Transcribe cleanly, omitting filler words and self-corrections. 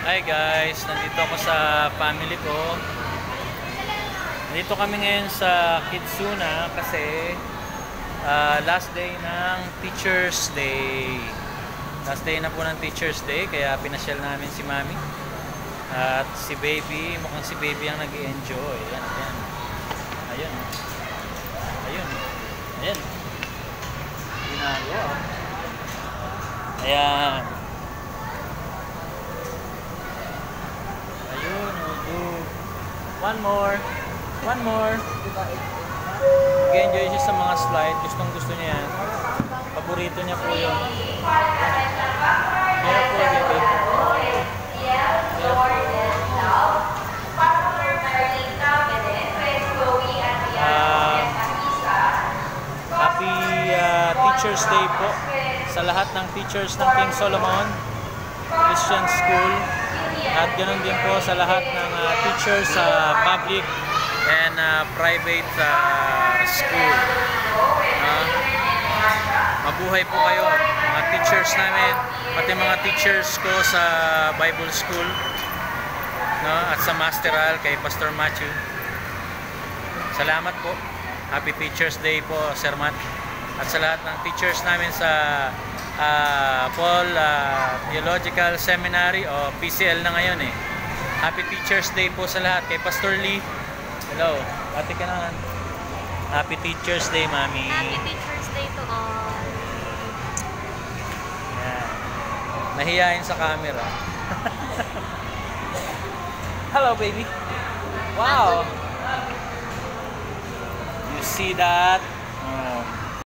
Hi guys, nandito ako sa family ko. Nandito kami ngayon sa Kitsuna kasi last day ng Teacher's Day. Last day na po ng Teacher's Day kaya pinasyal namin si Mami. At si Baby, mukhang si Baby ang nag-i-enjoy. Ayan, ayan. Ayun. Ayun. Ayan. Ginagawa. Ayan. One more. One more. Nag-enjoy siya sa mga slide. Gustong gusto niya yan. Paborito niya po yun. Meron po baby. Happy Teacher's Day po sa lahat ng teachers ng King Solomon Christian School. At ganoon din po sa lahat ng teachers sa public and private school. Mabuhay po kayo, mga teachers namin, pati mga teachers ko sa Bible School, at sa Masteral kay Pastor Matthew. Salamat po. Happy Teacher's Day po, Sir Matt. At sa lahat ng teachers namin sa Paul Theological Seminary o PCL na ngayon eh. Happy Teacher's Day po sa lahat. Kay Pastor Lee, hello, pati ka naman. Happy Teacher's Day, Mami. Happy Teacher's Day to all. Yan. Nahiyain sa camera. Hello, baby. Wow. You see that?